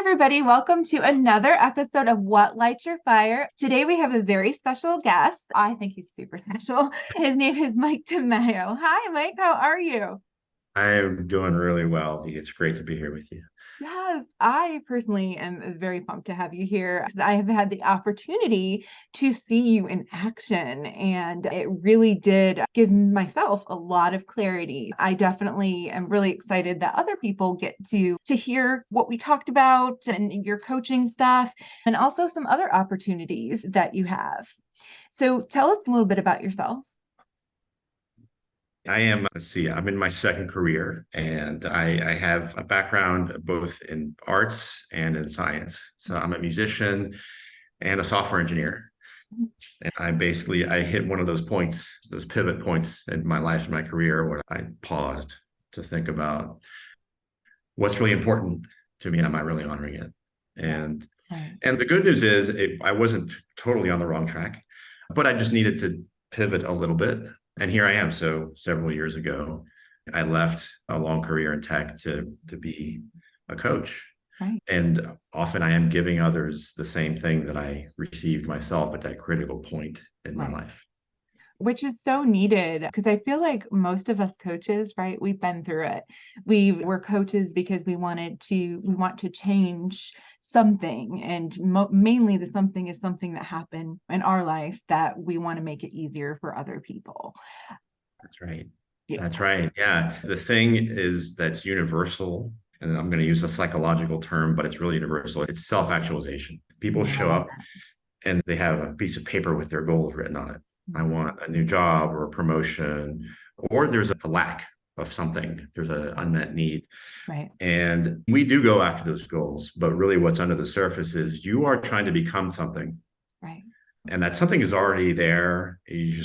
everybody. Welcome to another episode of What Lights Your Fire. Today, we have a very special guest. I think he's super special. His name is Mike Tamayo. Hi, Mike. How are you? I am doing really well. It's great to be here with you. Yes, I personally am very pumped to have you here. I have had the opportunity to see you in action, and it really did give myself a lot of clarity. I definitely am really excited that other people get to hear what we talked about and your coaching stuff, and also some other opportunities that you have. So tell us a little bit about yourself. I'm in my second career and I have a background both in arts and in science. So I'm a musician and a software engineer. And I hit one of those points, those pivot points in my life and my career where I paused to think about what's really important to me and am I really honoring it? And Right. and the good news is I wasn't totally on the wrong track, but I just needed to pivot a little bit. And here I am. So several years ago, I left a long career in tech to be a coach. Right. And often I am giving others the same thing that I received myself at that critical point in my Right. life. Which is so needed because I feel like most of us coaches, right? We've been through it. We were coaches because we want to change something. And mainly the something is something that happened in our life that we want to make it easier for other people. That's right. Yeah. That's right. Yeah. The thing is that's universal. And I'm going to use a psychological term, but it's really universal. It's self actualization. People show Love up and they have a piece of paper with their goals written on it. I that. want a new job or a promotion, or there's a lack of something, there's an unmet need. Right. And we do go after those goals, but really what's under the surface is you are trying to become something. Right. And that something is already there. You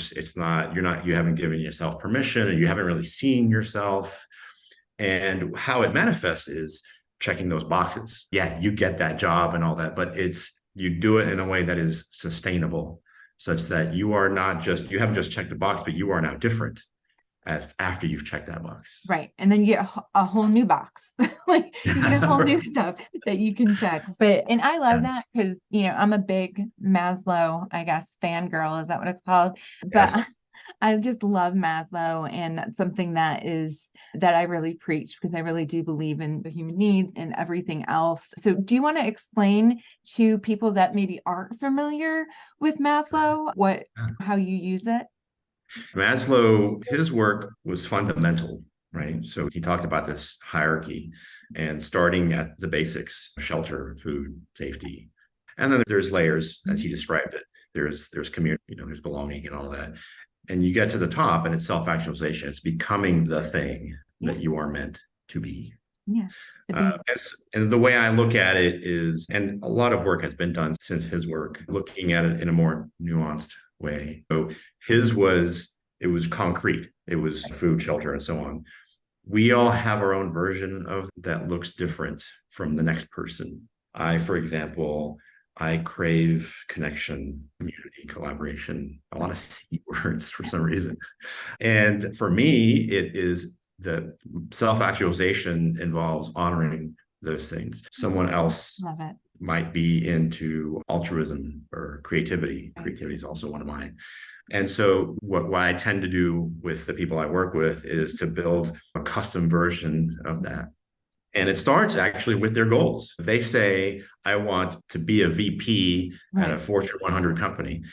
haven't given yourself permission, and you haven't really seen yourself. And how it manifests is checking those boxes. Yeah, you get that job and all that, but you do it in a way that is sustainable, such that you haven't just checked the box, but you are now different after you've checked that box. Right. And then you get a whole new box. Like you get a whole new stuff that you can check. And I love Yeah. that because, I'm a big Maslow, I guess, fangirl. Is that what it's called? But Yes. I just love Maslow. And that's something that I really preach because I really do believe in the human needs and everything else. So do you want to explain to people that maybe aren't familiar with Maslow, how you use it? Maslow, his work was fundamental, right? So he talked about this hierarchy and starting at the basics, shelter, food, safety. And then there's layers, as he described it. There's community, there's belonging and all that. And you get to the top and it's self-actualization. It's becoming the thing Yeah. that you are meant to be. Yeah. To be And the way I look at it is, and a lot of work has been done since his work, looking at it in a more nuanced way. So it was concrete. It was food, shelter, and so on. We all have our own version of that looks different from the next person. For example, I crave connection, community, collaboration, a lot of C words for some reason. And for me, it is the self-actualization involves honoring those things. Someone else love it. might be into altruism or creativity. Right. Creativity is also one of mine. And so what I tend to do with the people I work with is to build a custom version of that. And it starts actually with their goals. They say, I want to be a VP at a Right. Fortune 100 company.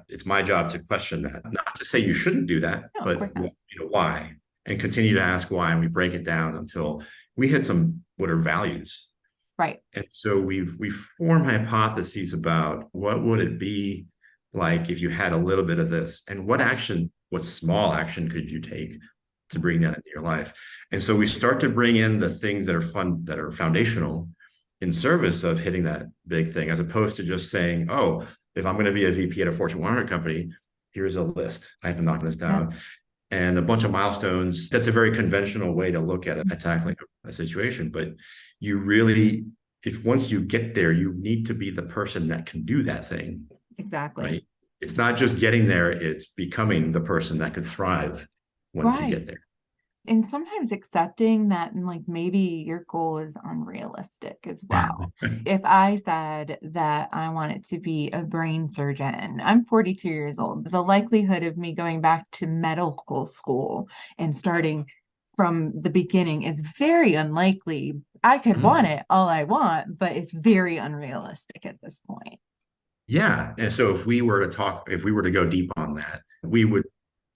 It's my job to question that, not to say you shouldn't do that, No, of but course not. why? And continue to ask why. And we break it down until we hit some what are values. Right. And so we form hypotheses about what would it be like if you had a little bit of this, and what small action could you take to bring that into your life? And so we start to bring in the things that are fun, that are foundational in service of hitting that big thing, as opposed to just saying, oh, if I'm going to be a VP at a Fortune 100 company, here's a list. I have to knock this Yeah. down. And a bunch of milestones. That's a very conventional way to look at it, at tackling a situation. But you really, if once you get there, you need to be the person that can do that thing, Exactly. right? It's not just getting there, it's becoming the person that could thrive once you Right. get there. And sometimes accepting that like maybe your goal is unrealistic as well. If I said that I wanted to be a brain surgeon, I'm 42 years old. The likelihood of me going back to medical school and starting from the beginning is very unlikely. I could want Mhm. it all I want, but it's very unrealistic at this point. Yeah. And so if we were to go deep on that,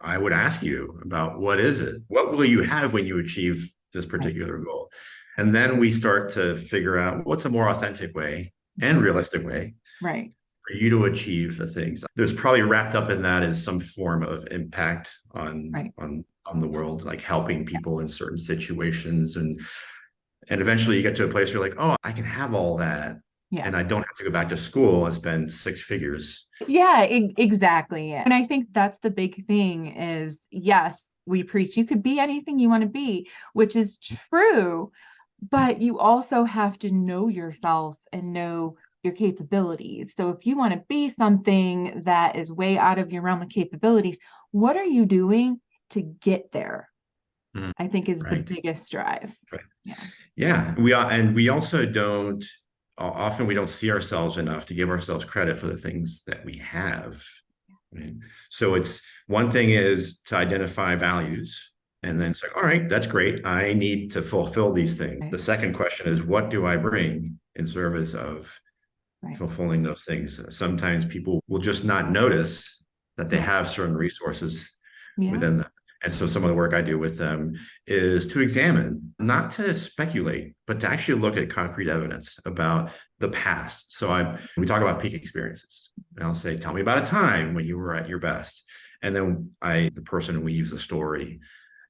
I would ask you about what is it? What will you have when you achieve this Right. particular goal? And then we start to figure out what's a more authentic way and realistic way Right. for you to achieve the things. There's probably wrapped up in that is some form of impact Right. on the world, like helping people in certain situations. And eventually you get to a place where you're like, oh, I can have all that. Yeah. And I don't have to go back to school and spend six figures. Yeah, exactly. And I think that's the big thing is yes, we preach you could be anything you want to be, which is true, but you also have to know yourself and know your capabilities. So if you want to be something that is way out of your realm of capabilities, what are you doing to get there? Mm, I think is the right. biggest drive. Right. Yeah. Yeah. We are, and we also don't, often we don't see ourselves enough to give ourselves credit for the things that we have. Right? So it's one thing is to identify values. And then it's like, all right, that's great. I need to fulfill these things. Right. The second question is, what do I bring in service of Right. fulfilling those things? Sometimes people will just not notice that they Yeah. have certain resources Yeah. within them. And so some of the work I do with them is to examine, not to speculate, but to actually look at concrete evidence about the past. So we talk about peak experiences. And I'll say, tell me about a time when you were at your best. And then the person weaves a story.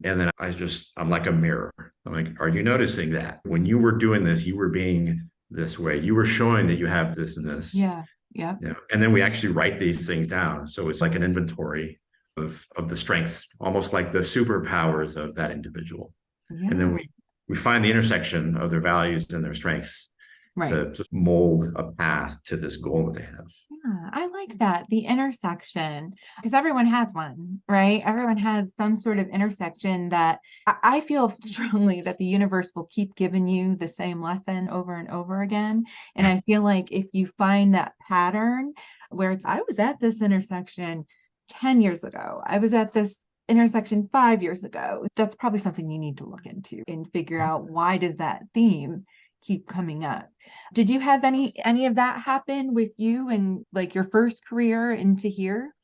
And then I'm like a mirror. I'm like, are you noticing that when you were doing this, you were being this way? You were showing that you have this and this. Yeah. Yeah. You know, and then we actually write these things down. So it's like an inventory of the strengths, almost like the superpowers of that individual. And then Yeah. we find the intersection of their values and their strengths Right. to just mold a path to this goal that they have. Yeah, I like that. The intersection, because everyone has one, right? Everyone has some sort of intersection that I feel strongly that the universe will keep giving you the same lesson over and over again. And I feel like if you find that pattern where I was at this intersection 10 years ago, I was at this intersection 5 years ago, that's probably something you need to look into and figure out why does that theme keep coming up. Did you have any of that happen with you and like your first career into here?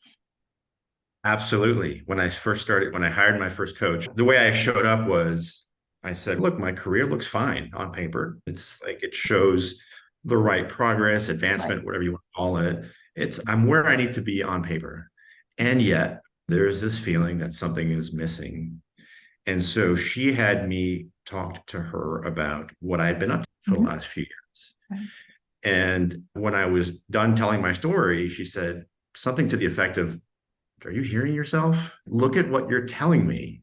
Absolutely. When I hired my first coach, the way I showed up was I said, look, my career looks fine on paper. It's like it shows the right progress, Right. advancement, whatever you want to call it. I'm where I need to be on paper. And yet there's this feeling that something is missing. And so she had me talk to her about what I had been up to for the Mhm. last few years. Right. And when I was done telling my story, she said something to the effect of, are you hearing yourself? Look at what you're telling me.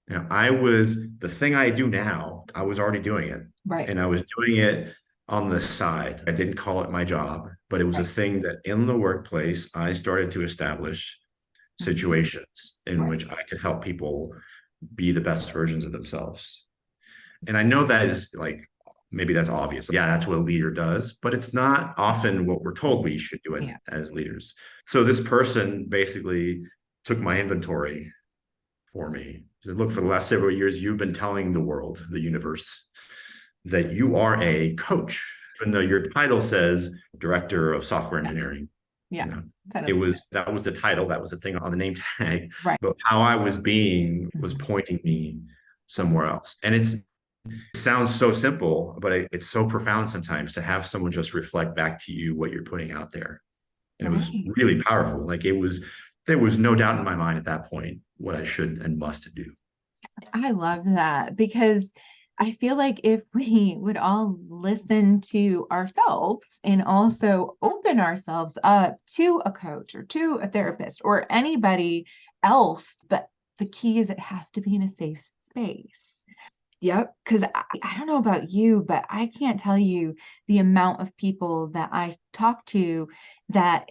You know, the thing I do now, I was already doing it. Right. And I was doing it on the side. I didn't call it my job, but it was a Right. thing that in the workplace, I started to establish Mhm. situations in Right. which I could help people be the best versions of themselves. And I know that is like, maybe that's obvious. Yeah, that's what a leader does, but it's not often what we're told we should do it Yeah. as leaders. So this person basically took my inventory for me. He said, look, for the last several years, you've been telling the world, the universe, that you are a coach, even though your title says director of software engineering. Yeah. You know, Kind of. that was the title, that was the thing on the name tag, Right. but how I was being was Mhm. pointing me Right. somewhere else. And it sounds so simple, but it's so profound sometimes to have someone just reflect back to you what you're putting out there. And it was Right. really powerful. There was no doubt in my mind at that point what I should and must do. I love that because I feel like if we would all listen to ourselves and also open ourselves up to a coach or to a therapist or anybody else, but the key is it has to be in a safe space. Yep. Because I don't know about you, but I can't tell you the amount of people that I talk to that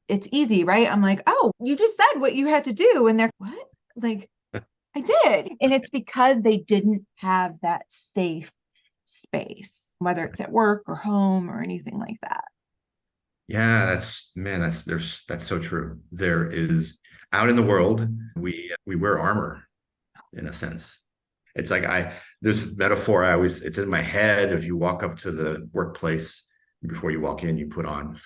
it's easy, right? I'm like, oh, you just said what you had to do. And they're, what? Like, I did. And it's because they didn't have that safe space, whether it's at work or home or anything like that. Yeah, that's man, that's so true. There is out in the world, we wear armor in a sense. It's like this metaphor I always it's in my head. If you walk up to the workplace before you walk in, you put on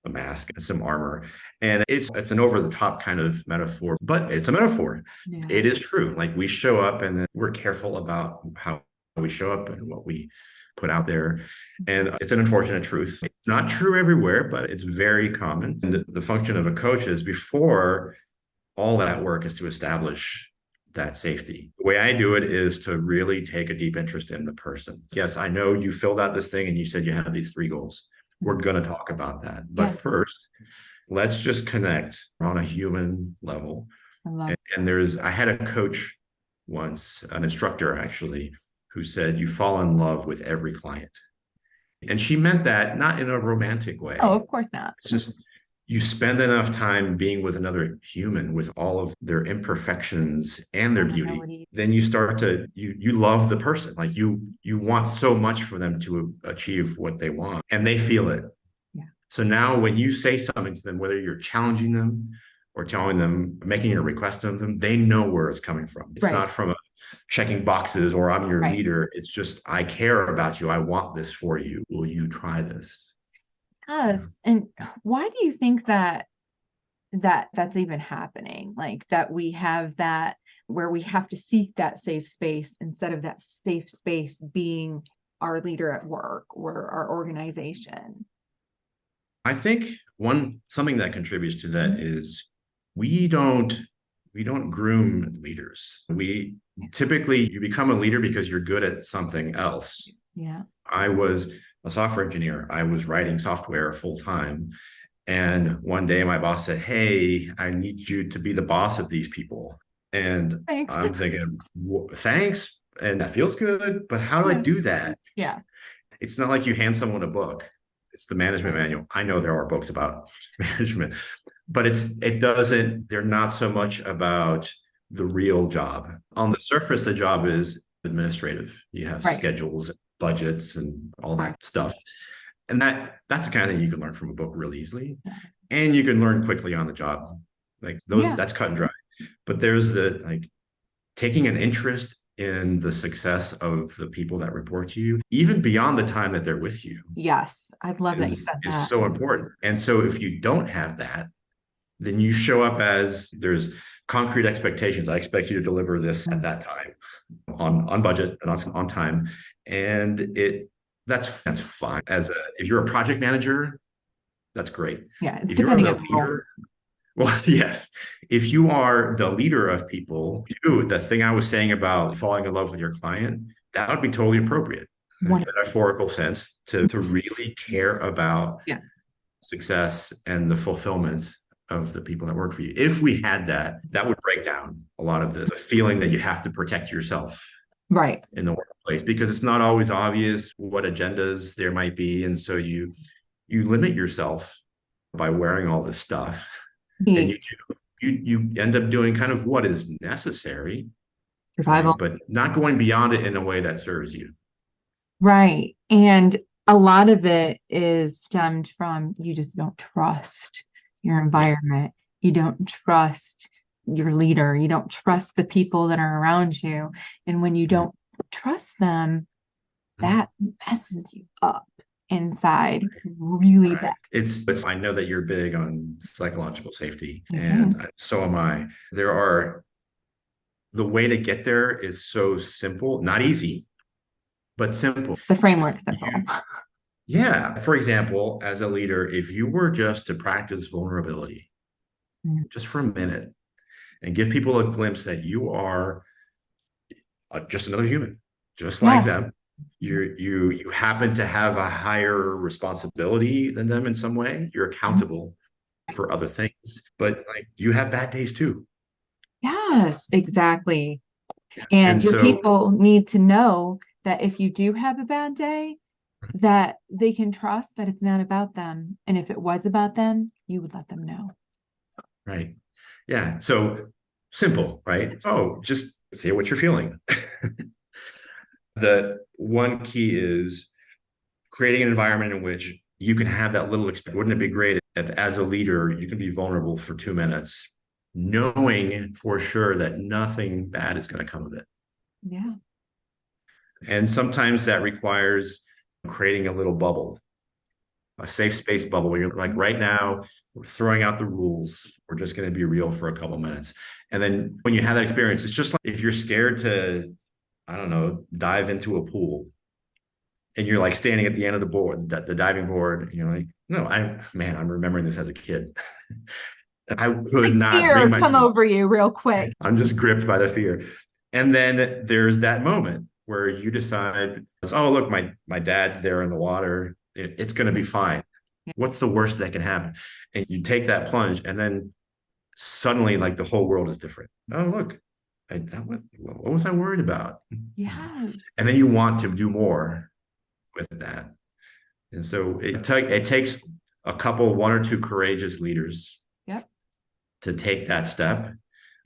a mask and some armor. And it's an over the top kind of metaphor, but it's a metaphor. Yeah. It is true. Like we show up and then we're careful about how we show up and what we put out there. And it's an unfortunate truth. It's not true everywhere, but it's very common. And the function of a coach is before all that work is to establish that safety. The way I do it is to really take a deep interest in the person. Yes, I know you filled out this thing and you said you have these 3 goals. We're going to talk about that. But Yeah. first, let's just connect on a human level. I love And I had a coach once, an instructor actually, who said, you fall in love with every client. And she meant that not in a romantic way. Oh, of course not. It's just you spend enough time being with another human with all of their imperfections and their beauty, then you start to you love the person. Like you want so much for them to achieve what they want and they feel it. Yeah. So now when you say something to them, whether you're challenging them or telling them, making a request of them, they know where it's coming from. It's not from checking boxes or I'm your leader. It's just, I care about you. I want this for you. Will you try this? Yes. And why do you think that's even happening? Like that we have that where we have to seek that safe space instead of that safe space being our leader at work or our organization? I think something that contributes to that is we don't groom leaders. We typically you become a leader because you're good at something else. Yeah. I was a software engineer. I was writing software full time. And one day my boss said, hey, I need you to be the boss of these people. And Thanks. I'm thinking, thanks. And that feels good. But how do I do that? Yeah. It's not like you hand someone a book. It's the management manual. I know there are books about management, but they're not so much about the real job. On the surface, the job is administrative. You have schedules, budgets, and all that stuff. And that's the kind of thing you can learn from a book really easily. And you can learn quickly on the job. Like that's cut and dry. But there's taking an interest in the success of the people that report to you, even beyond the time that they're with you. Yes. I love that you said that. Is so important. And so if you don't have that, then you show up as there's concrete expectations. I expect you to deliver this at that time on budget and on time. And that's fine. If you're a project manager, that's great. Yeah. It's if you're depending the on leader, well, yes. If you are the leader of people, the thing I was saying about falling in love with your client, that would be totally appropriate. In a metaphorical sense, to really care about success and the fulfillment of the people that work for you. If we had that would break down a lot of this feeling that you have to protect yourself in the workplace, because it's not always obvious what agendas there might be. And so you limit yourself by wearing all this stuff. And you end up doing kind of what is necessary, survival, but not going beyond it in a way that serves you. Right. And a lot of it is stemmed from you just don't trust your environment. You don't trust your leader. You don't trust the people that are around you. And when you don't trust them, that messes you up inside really bad. I know that you're big on psychological safety, Yes, and so am I. The way to get there is so simple, not easy, but simple. The framework simple. Yeah. For example, as a leader, if you were just to practice vulnerability just for a minute and give people a glimpse that you are just another human, just like them. You happen to have a higher responsibility than them in some way. You're accountable for other things, but you have bad days too. Yes, exactly. And your people need to know that if you do have a bad day, that they can trust that it's not about them. And if it was about them, you would let them know. Right. Yeah. So simple, right? Oh, just say what you're feeling. The one key is creating an environment in which you can have that little experience. Wouldn't it be great if, as a leader, you can be vulnerable for 2 minutes, knowing for sure that nothing bad is going to come of it? Yeah. And sometimes that requires creating a little bubble, a safe space bubble where you're like, right now, we're throwing out the rules. We're just going to be real for a couple minutes. And then when you have that experience, it's just like if you're scared to, I don't know, dive into a pool and you're like standing at the end of the board, the diving board, and you're like, no, I'm remembering this as a kid. I could Like not bring fear come myself. over you real quick. I'm just gripped by the fear. And then there's that moment where you decide, oh, look, my dad's there in the water. It's going to be fine. What's the worst that can happen? And you take that plunge, and then suddenly, like the whole world is different. Oh, look, that was what was I worried about? Yes. And then you want to do more with that. And so it takes a couple, one or two courageous leaders Yep. to take that step,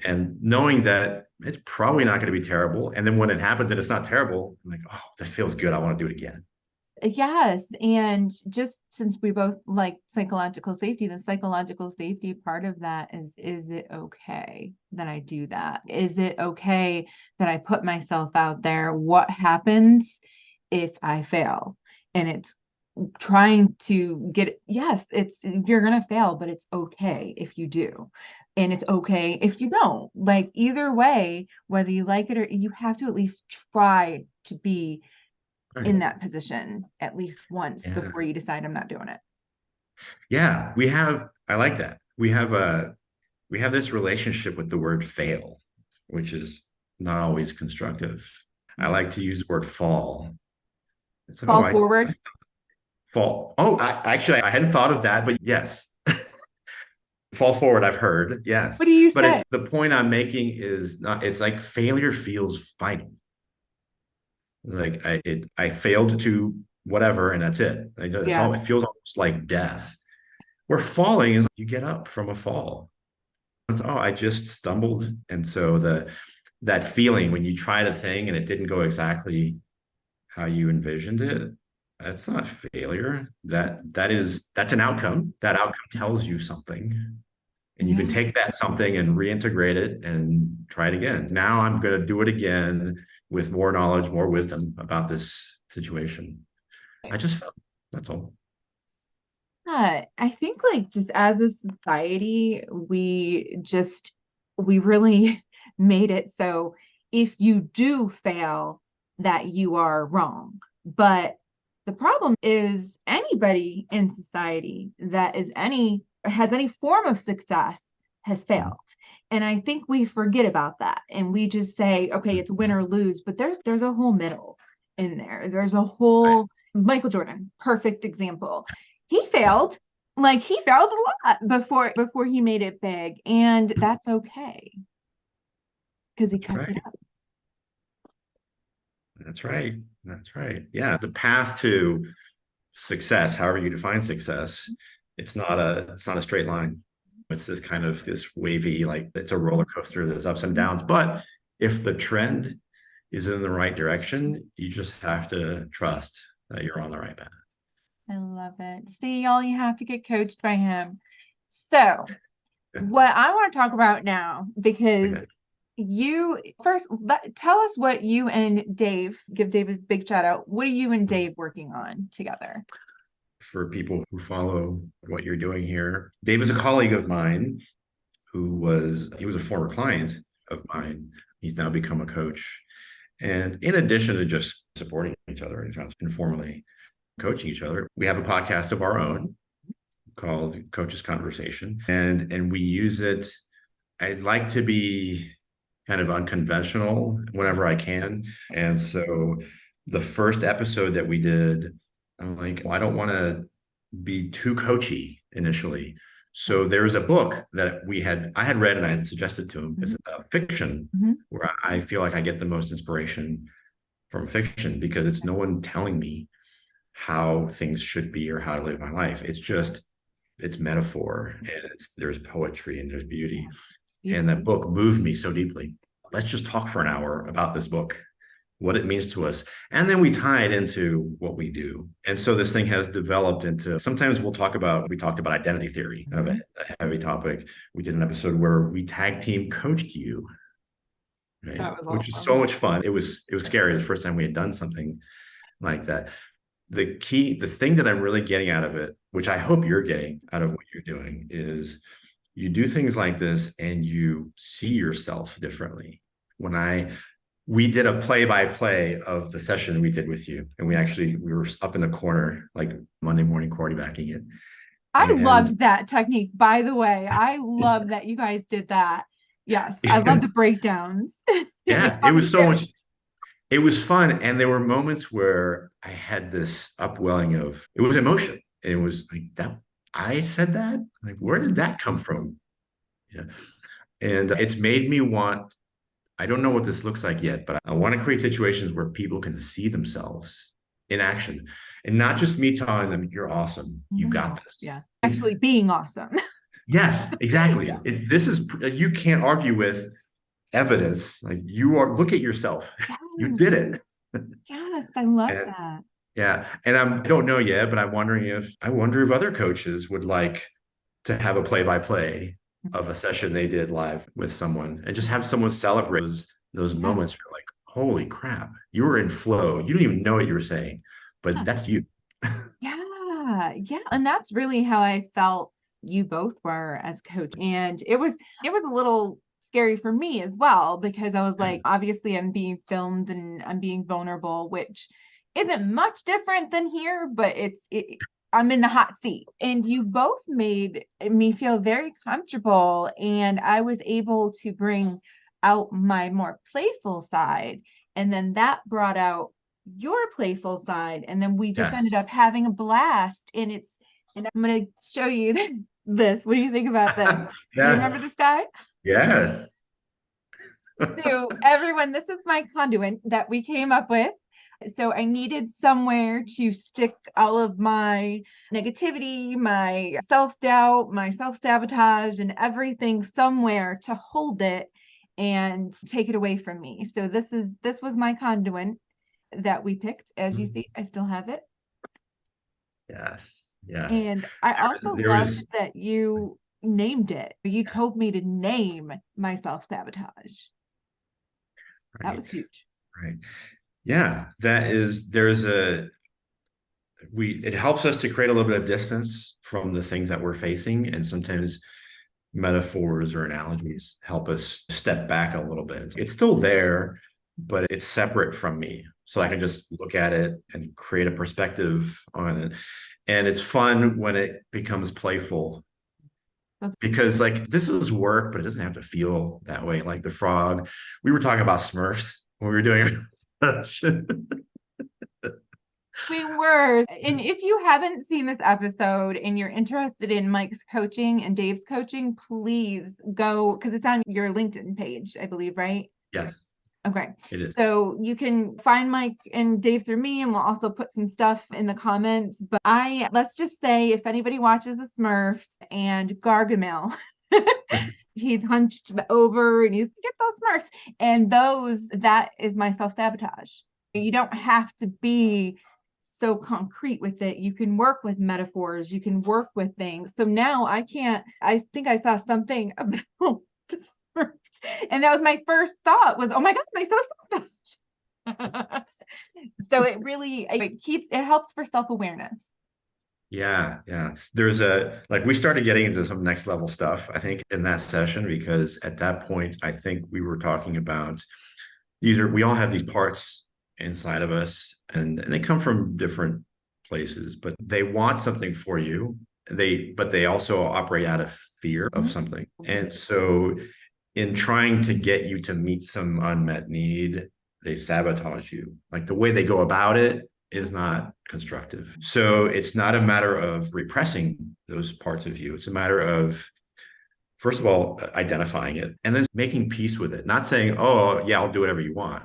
and knowing that it's probably not going to be terrible. And then when it happens and it's not terrible, I'm like, oh, that feels good. I want to do it again. Yes. And just since we both like psychological safety, the psychological safety part of that is it okay that I do that? Is it okay that I put myself out there? What happens if I fail? And it's trying to get, yes, it's, you're going to fail, but it's okay if you do. And it's okay if you don't. Like either way, whether you like it or you have to at least try to be Right. in that position at least once Yeah. before you decide I'm not doing it. Yeah. I like that. We have this relationship with the word fail, which is not always constructive. I like to use the word fall. So, Fall forward. fall. Oh, I hadn't thought of that, but yes. Fall forward, I've heard. Yes. What do you But say? it's the point I'm making is not, it's like failure feels fighting. Like I failed to whatever, and that's it. Yeah. It feels almost like death. Where falling is you get up from a fall. It's, oh, I just stumbled. And so that feeling when you tried a thing and it didn't go exactly how you envisioned it, that's not failure. That's an outcome. That outcome tells you something. And you can Yeah. take that something and reintegrate it and try it again. Now I'm going to do it again with more knowledge, more wisdom about this situation. I just felt that's all. Yeah, I think like just as a society, we really made it so if you do fail, that you are wrong. But the problem is anybody in society that is any has any form of success has failed. And I think we forget about that and we just say, okay, it's win or lose, but there's a whole middle in there. There's a Right. whole Michael Jordan, perfect example. He failed, like he failed a lot before he made it big, and that's okay because he That's kept it right. up. That's right. That's right. Yeah. The path to success, however you define success, it's not a straight line. It's this kind of this wavy, like it's a roller coaster, there's ups and downs. But if the trend is in the right direction, you just have to trust that you're on the right path. I love it. See, y'all, you have to get coached by him. So, what I want to talk about now, because Okay. you first tell us what you and Dave, give Dave a big shout out. What are you and Dave working on together? For people who follow what you're doing here, Dave is a colleague of mine he was a former client of mine. He's now become a coach. And in addition to just supporting each other and informally coaching each other, we have a podcast of our own called Coach's Conversation. And we use it. I'd like to be kind of unconventional whenever I can. And so the first episode that we did, I'm like, well, I don't want to be too coachy initially. So there's a book that I had read and I had suggested to him. It's a fiction Mm-hmm. where I feel like I get the most inspiration from fiction because it's no one telling me how things should be or how to live my life. It's metaphor and there's poetry and there's beauty. And that book moved me so deeply. let's just talk for an hour about this book, what it means to us. And then we tie it into what we do. And so this thing has developed into, sometimes we talked about identity theory, of a heavy topic. We did an episode where we tag team coached you, right? That was Which was awesome. so much fun. It was scary the first time we had done something like that. The thing that I'm really getting out of it, which I hope you're getting out of what you're doing, is you do things like this and you see yourself differently. We did a play by play of the session we did with you, and we were up in the corner like Monday morning quarterbacking it. I And loved that technique, by the way. I love that you guys did that. Yes, I love the breakdowns. It was yeah, it fun was so too. much. It was fun, and there were moments where I had this upwelling of it was emotion. And it was like that. I said that. Like, where did that come from? Yeah, and it's made me want. I don't know what this looks like yet, but I want to create situations where people can see themselves in action, and not just me telling them, "You're awesome. You got this." Yeah. Actually being awesome. Yes, exactly. Yeah. This is you can't argue with evidence. Like you are. Look at yourself. You Yes. did it. Yes, I love And that. yeah, and I don't know yet, but I wonder if other coaches would like to have a play-by-play of a session they did live with someone and just have someone celebrate those Yeah. moments. You're like, holy crap, you were in flow. You didn't even know what you were saying, but Yeah. that's you. Yeah. Yeah. And that's really how I felt you both were as coach. And it was a little scary for me as well, because I was like, obviously I'm being filmed and I'm being vulnerable, which isn't much different than here, but I'm in the hot seat. And you both made me feel very comfortable. And I was able to bring out my more playful side. And then that brought out your playful side. And then we just ended up Yes. having a blast. And I'm going to show you this. What do you think about this? Do you remember Yes. this guy? Yes. So, everyone, this is my conduit that we came up with. So, I needed somewhere to stick all of my negativity, my self doubt, my self sabotage, and everything somewhere to hold it and take it away from me. So, this was my conduit that we picked. As you see, I still have it. Yes. Yes. And I also There loved was that you named it. You told me to name my self sabotage. That was right. huge. Right. Yeah. It helps us to create a little bit of distance from the things that we're facing. And sometimes metaphors or analogies help us step back a little bit. It's still there, but it's separate from me. So I can just look at it and create a perspective on it. And it's fun when it becomes playful That's because like this is work, but it doesn't have to feel that way. Like the frog, we were talking about Smurfs when we were doing We were. And if you haven't seen this episode and you're interested in Mike's coaching and Dave's coaching, please go because it's on your LinkedIn page, I believe, right? yes, Okay. it is. So you can find Mike and Dave through me, and we'll also put some stuff in the comments. But let's just say if anybody watches the Smurfs and Gargamel, he's hunched over and he's get those Smurfs. And that is my self-sabotage. You don't have to be so concrete with it. You can work with metaphors, you can work with things. So now I think I saw something about the Smurfs. And that was my first thought was, oh my God, my self-sabotage. So it helps for self-awareness. Yeah, yeah. There's a like we started getting into some next level stuff, I think, in that session because at that point, I think we were talking about we all have these parts inside of us and they come from different places, but they want something for you. But they also operate out of fear of something. And so in trying to get you to meet some unmet need, they sabotage you. Like the way they go about it is not constructive. So it's not a matter of repressing those parts of you. It's a matter of, first of all, identifying it and then making peace with it. Not saying, oh, yeah, I'll do whatever you want,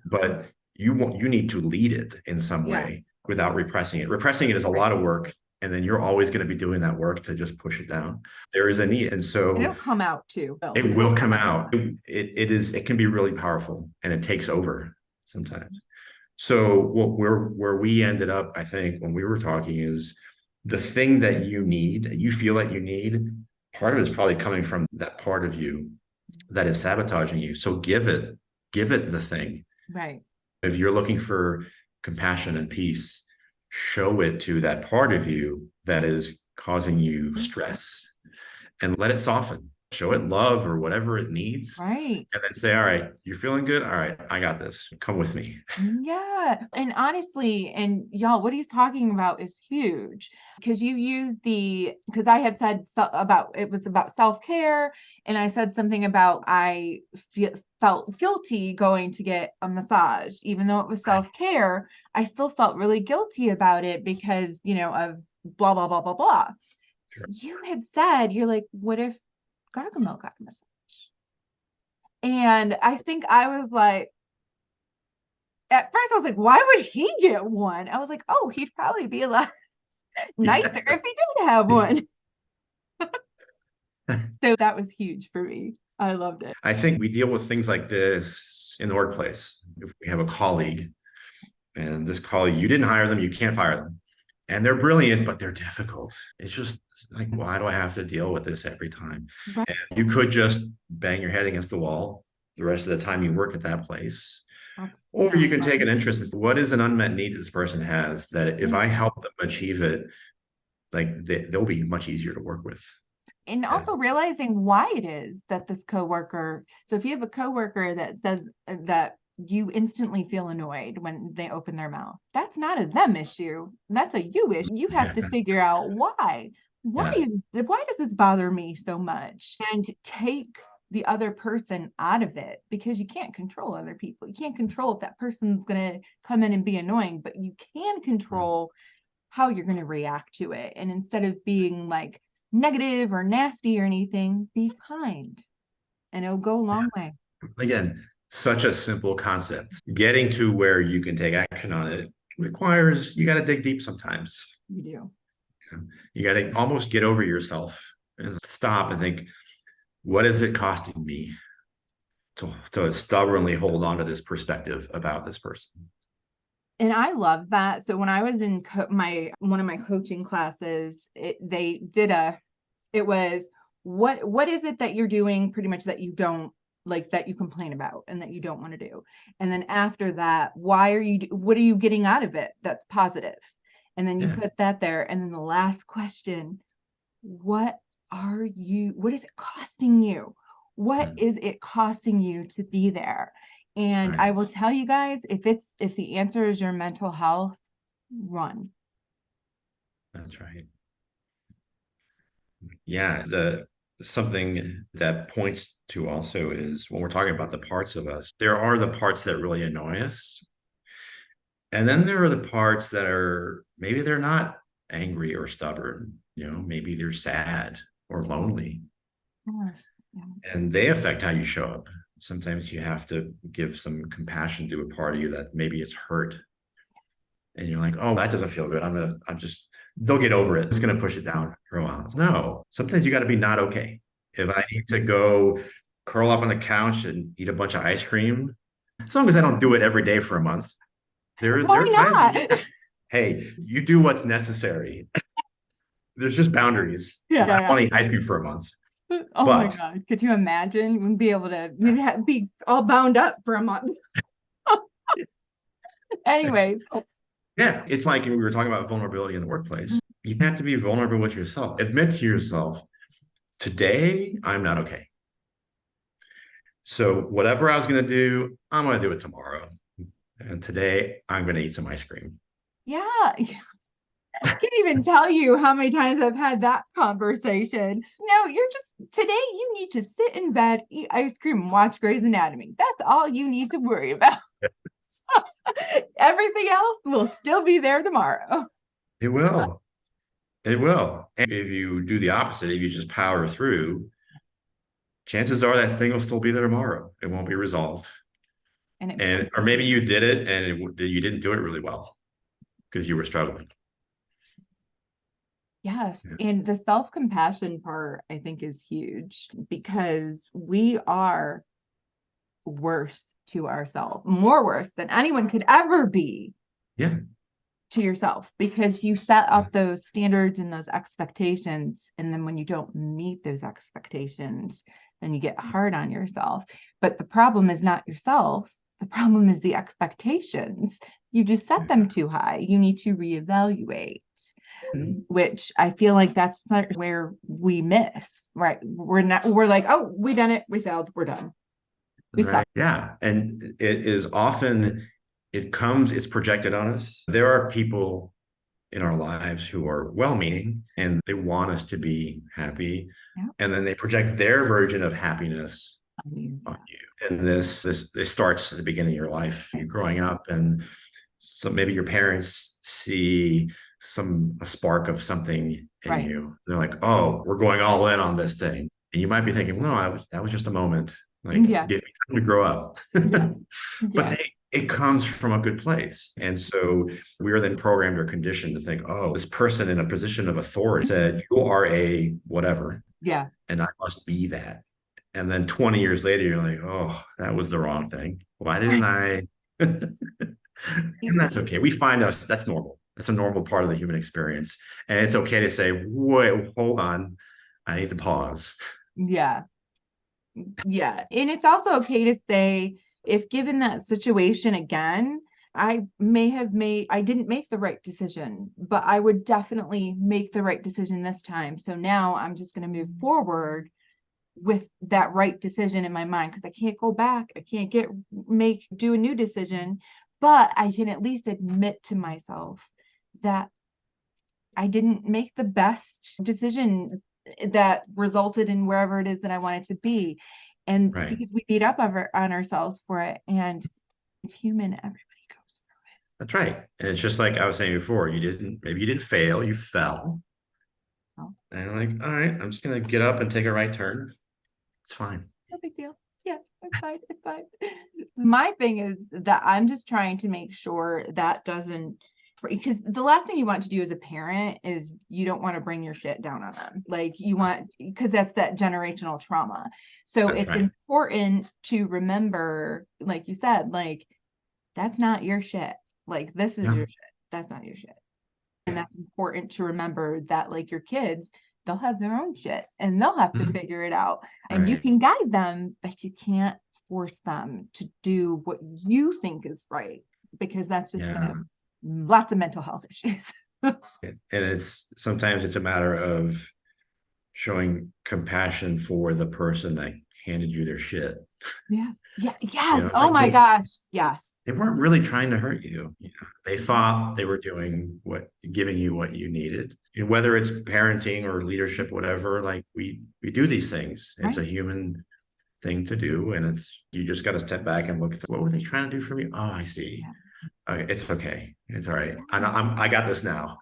but you need to lead it in some Yeah. way without repressing it. Repressing it is a lot of work and then you're always going to be doing that work to just push it down. There is a need. And And so it'll come out too. it will come out. It can be really powerful, and it takes over sometimes. So where we ended up, I think, when we were talking is the thing that you need, you feel that you need, part of it is probably coming from that part of you that is sabotaging you. So give it the thing. Right. If you're looking for compassion and peace, show it to that part of you that is causing you stress and let it soften. Show it love or whatever it needs. Right. And then say, all right, you're feeling good. All right, I got this. Come with me. Yeah. And honestly, and y'all, what he's talking about is huge because you use because I had said it was about self-care. And I said something about felt guilty going to get a massage, even though it was self-care. I still felt really guilty about it because, of blah, blah, blah, blah, blah. Sure. You had said, you're like, what if Gargamel got a massage? And I think I was like, at first I was like, why would he get one? I was like, oh, he'd probably be a lot nicer if he did have one. So that was huge for me. I loved it. I think we deal with things like this in the workplace. If we have a colleague and this colleague, you didn't hire them, you can't fire them. And they're brilliant, but they're difficult. It's just like, why do I have to deal with this every time? Right. And you could just bang your head against the wall the rest of the time you work at that place. Or you can take an interest in what is an unmet need this person has that if I help them achieve it, like they'll be much easier to work with. And also realizing why it is that this coworker, so if you have a coworker that says that you instantly feel annoyed when they open their mouth, that's not a them issue. That's a you issue. You have to figure out why. Why does this bother me so much? And take the other person out of it, because you can't control other people. You can't control if that person's going to come in and be annoying, but you can control how you're going to react to it. And instead of being like negative or nasty or anything, be kind, and it'll go a long way. Again, such a simple concept. Getting to where you can take action on it requires you got to dig deep sometimes. You do. You got to almost get over yourself and stop and think, what is it costing me to stubbornly hold on to this perspective about this person? And I love that. So when I was in one of my coaching classes, it was what is it that you're doing pretty much that you don't like, that you complain about and that you don't want to do? And then after that, what are you getting out of it that's positive? And then you put that there. And then the last question, what is it costing you? What is it costing you to be there? And I will tell you guys, if the answer is your mental health, run. That's right. Yeah, something that points to also is when we're talking about the parts of us, there are the parts that really annoy us. And then there are the parts that are maybe they're not angry or stubborn, maybe they're sad or lonely. Yes. Yeah. And they affect how you show up. Sometimes you have to give some compassion to a part of you that maybe it's hurt. And you're like, oh, that doesn't feel good. They'll get over it. It's going to push it down for a while. No, sometimes you got to be not okay. If I need to go curl up on the couch and eat a bunch of ice cream, as long as I don't do it every day for a month, there are times, hey, you do what's necessary. There's just boundaries. Yeah. I want to eat ice cream for a month. Oh my God. Could you imagine? We'd be able to be all bound up for a month. Anyways. Yeah, it's like we were talking about vulnerability in the workplace. You have to be vulnerable with yourself. Admit to yourself, today, I'm not okay. So whatever I was going to do, I'm going to do it tomorrow. And today, I'm going to eat some ice cream. Yeah. I can't even tell you how many times I've had that conversation. No, today you need to sit in bed, eat ice cream, and watch Grey's Anatomy. That's all you need to worry about. Everything else will still be there tomorrow. It will. It will. And if you do the opposite, if you just power through, chances are that thing will still be there tomorrow. It won't be resolved. Or maybe you did it and you didn't do it really well because you were struggling. Yes. Yeah. And the self-compassion part, I think, is huge because we are worse to ourselves, more worse than anyone could ever be Yeah. to yourself because you set up those standards and those expectations. And then when you don't meet those expectations, then you get hard on yourself. But the problem is not yourself. The problem is the expectations. You just set them too high. You need to reevaluate, which I feel like that's not where we miss, right? We're like, oh, we done it. We failed. We're done. We suck. Right. Yeah. And it is often, it's projected on us. There are people in our lives who are well-meaning and they want us to be happy. Yeah. And then they project their version of happiness I mean, on you. And this starts at the beginning of your life. You're growing up, and so maybe your parents see a spark of something in right. you. They're like, "Oh, we're going all in on this thing." And you might be thinking, "No, that was just a moment. Like, Yeah. give me time to grow up." Yeah. But Yeah. it comes from a good place. And so we are then programmed or conditioned to think, oh, this person in a position of authority said, you are a whatever, Yeah. and I must be that. And then 20 years later, you're like, oh, that was the wrong thing. Why didn't I? And that's okay. We find us, that's normal. That's a normal part of the human experience. And it's okay to say, wait, hold on. I need to pause. Yeah. Yeah. And it's also okay to say, if given that situation again, I didn't make the right decision, but I would definitely make the right decision this time. So now I'm just going to move forward with that right decision in my mind because I can't go back. I can't do a new decision, but I can at least admit to myself that I didn't make the best decision that resulted in wherever it is that I wanted to be. And Right. because we beat up on ourselves for it, and it's human, everybody goes That's right. And it's just like I was saying before, maybe you didn't fail, you fell. through it. And I'm like, all right, I'm just gonna get up and take a right turn. It's fine. No big deal. Yeah, it's fine. It's fine. My thing is that I'm just trying to make sure that doesn't, because the last thing you want to do as a parent is you don't want to bring your shit down on them. Like you want, because that's that generational trauma. So That's it's right. important to remember, like you said, like that's not your shit. Like this is Yeah. your shit. That's not your shit. And Yeah. that's important to remember that like your kids, they'll have their own shit and they'll have to Mhm. figure it out. And you Right. can guide them, but you can't force them to do what you think is right because that's just going Yeah. to lots of mental health issues. And sometimes it's a matter of showing compassion for the person that handed you their shit. Yeah. Yeah. You Yes. know, it's Oh like my gosh. Yes. they weren't really trying to hurt you. You know, they thought they were giving you what you needed. You know, whether it's parenting or leadership, whatever, like we do these things. It's Right. a human thing to do. And you just got to step back and look at what were they trying to do for me? Oh, I see. Yeah. Okay, it's okay. It's all right. Yeah. I got this now.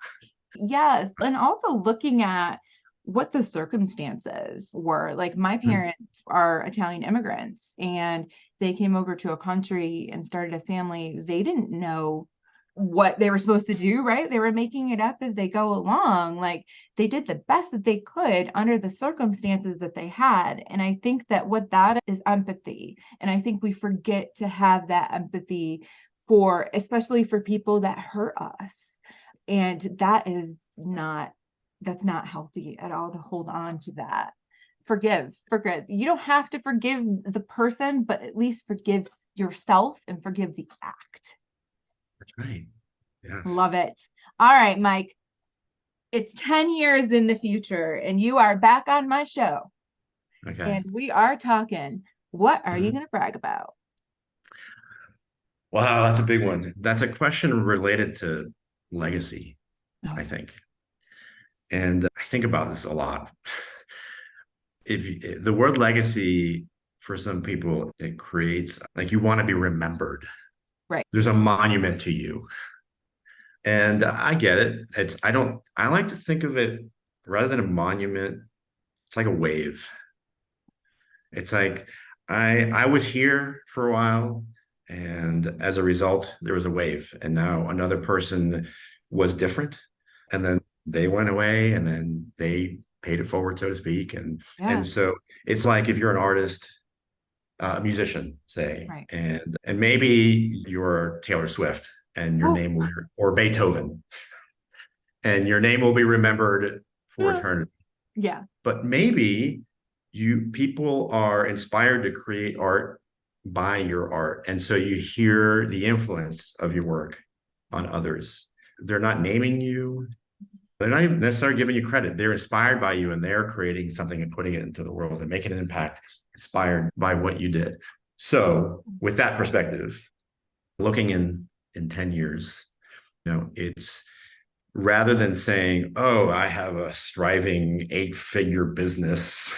Yes. And also looking at what the circumstances were. Like my Mhm. parents are Italian immigrants and they came over to a country and started a family. They didn't know what they were supposed to do, right? They were making it up as they go along. Like they did the best that they could under the circumstances that they had. And I think that what that is empathy. And I think we forget to have that empathy especially for people that hurt us. And that's not healthy at all to hold on to that. Forgive. You don't have to forgive the person, but at least forgive yourself and forgive the act. That's right. Yes. Love it. All right, Mike, it's 10 years in the future and you are back on my show Okay. and we are talking. What are you Mhm. going to brag about? Wow, that's a big one. That's a question related to legacy, Oh, I think. And I think about this a lot. The word legacy for some people, it creates like you want to be remembered. right. There's a monument to you. And I get it. I like to think of it rather than a monument, it's like a wave. It's like I was here for a while, and as a result, there was a wave, and now another person was different, and then they went away and then they paid it forward, so to speak. And Yeah. so it's like if you're an artist, a musician, say, Right. and maybe you're Taylor Swift and your Oh, name will, or Beethoven, and your name will be remembered for yeah. eternity. Yeah. But maybe people are inspired to create art by your art. And so you hear the influence of your work on others. They're not naming you. They're not even necessarily giving you credit. They're inspired by you and they're creating something and putting it into the world and making an impact inspired by what you did. So with that perspective, looking in 10 years, it's rather than saying, "Oh, I have a striving 8-figure business,"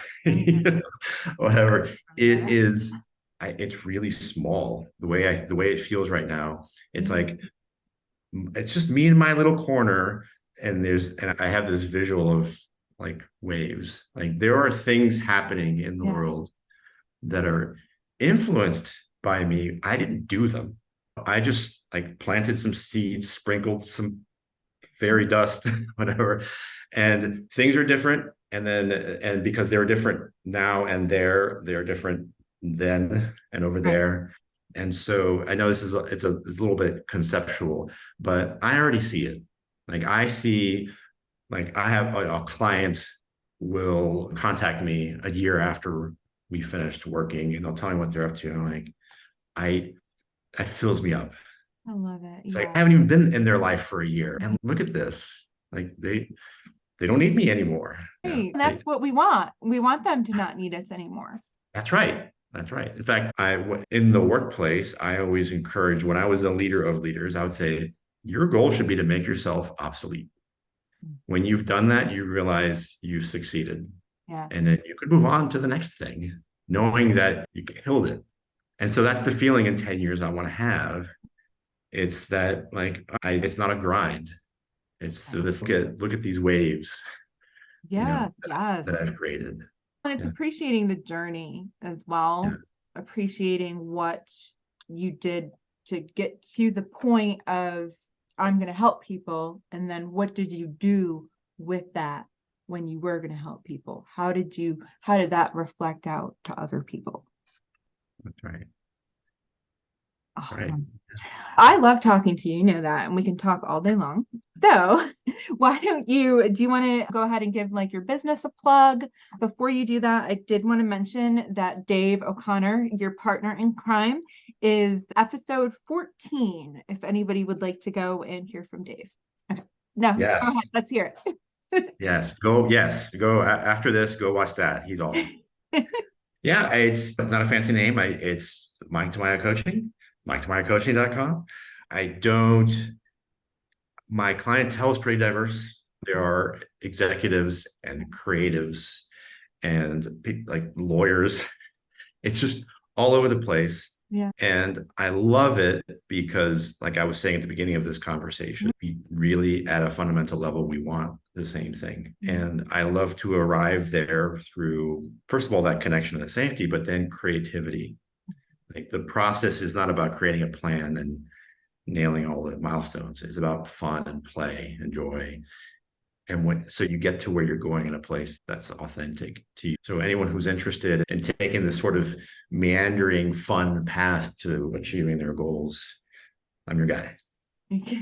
whatever. It is, it's really small. The way it feels right now, it's like it's just me in my little corner, and I have this visual of like waves. Like there are things happening in the Yeah. world that are influenced by me. I didn't do them. I just like planted some seeds, sprinkled some fairy dust, whatever. And things are different. And because they're different now and they're different then and over Right. there. And so I know it's a little bit conceptual, but I already see it. Like I see, like I have a client will contact me a year after we finished working and they'll tell me what they're up to. And I'm like, I, that fills me up. I love it. It's like Yeah. I haven't even been in their life for a year, and look at this. Like they don't need me anymore. Right. And that's what we want. We want them to not need us anymore. That's right. That's right. In fact, in the workplace, I always encourage when I was a leader of leaders, I would say your goal should be to make yourself obsolete. When you've done that, you realize you've succeeded, Yeah. and then you could move on to the next thing, knowing that you killed it. And so that's the feeling in 10 years I want to have. It's that like it's not a grind. It's this look at these waves, Yeah. Yes. that I've created. And it's Yeah. appreciating the journey as Yeah. well, appreciating what you did to get to the point of I'm going to help people. And then what did you do with that when you were going to help people? How did that reflect out to other people? That's right. Right. Awesome. I love talking to you, you know that, and we can talk all day long. So, do you want to go ahead and give like your business a plug? Before you do that, I did want to mention that Dave O'Connor, your partner in crime, is episode 14. If anybody would like to go and hear from Dave. Okay. No, go ahead. Yes. Let's hear Yes. Go. Yes. Go after this. Go watch that. He's awesome. it. Yeah. It's not a fancy name. It's Mike Tamayo Coaching, MikeTamayoCoaching.com. I don't, my clientele is pretty diverse. There are executives and creatives and like lawyers. It's just all over the place. Yeah. And I love it because, like I was saying at the beginning of this conversation, we really, at a fundamental level, we want the same thing. And I love to arrive there through, first of all, that connection and the safety, but then creativity. Like the process is not about creating a plan and nailing all the milestones. It's about fun and play and joy. And so you get to where you're going in a place that's authentic to you. So anyone who's interested in taking this sort of meandering, fun path to achieving their goals, I'm your guy.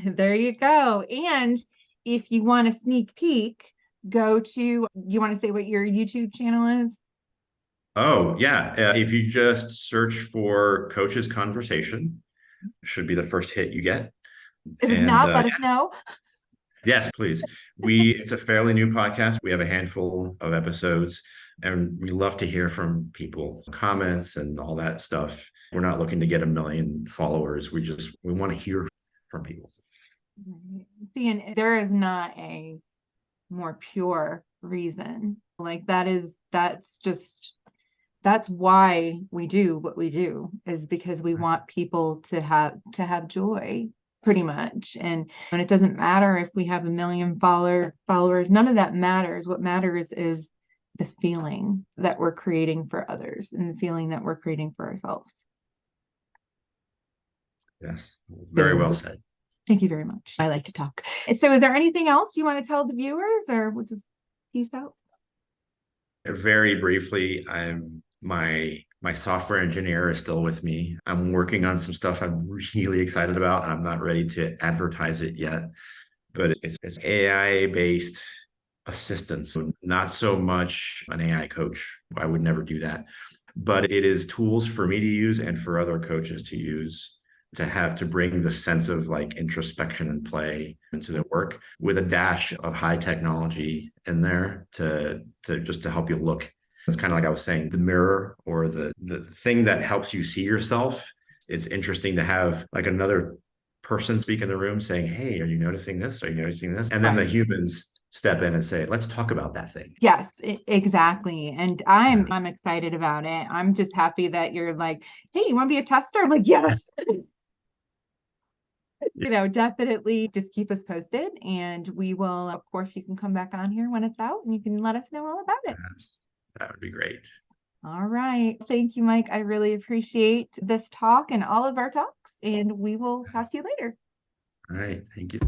There you go. And if you want a sneak peek, you want to say what your YouTube channel is? Oh yeah, if you just search for Coach's Conversation, should be the first hit you get. If it's And not, let us know. yes, please. It's a fairly new podcast. We have a handful of episodes and we love to hear from people, comments and all that stuff. We're not looking to get 1 million followers. We want to hear from people. See, and there is not a more pure reason. Like that's why we do what we do, is because we want people to have joy, pretty much. And it doesn't matter if we have 1 million followers, none of that matters. What matters is the feeling that we're creating for others and the feeling that we're creating for ourselves. Yes, very So well said. Thank you very much. I like to talk. So is there anything else you want to tell the viewers, or we'll just peace out? Very briefly, my software engineer is still with me. I'm working on some stuff I'm really excited about, and I'm not ready to advertise it yet. But it's AI based assistance, so not so much an AI coach. I would never do that. But it is tools for me to use and for other coaches to use to have to bring the sense of like introspection and play into the work with a dash of high technology in there to just to help you look. It's kind of like I was saying, the mirror or the thing that helps you see yourself. It's interesting to have like another person speak in the room saying, "Hey, are you noticing this? Are you noticing this?" And then the Right. humans step in and say, "Let's talk about that thing." Yes, exactly. And I'm excited about it. I'm just happy that you're like, hey, you want to be a tester? I'm like, yes. Definitely just keep us posted. And we will, of course, you can come back on here when it's out and you can let us know all about it. Yes, that would be great. All right. Thank you, Mike. I really appreciate this talk and all of our talks. And we will talk to you later. All right. Thank you.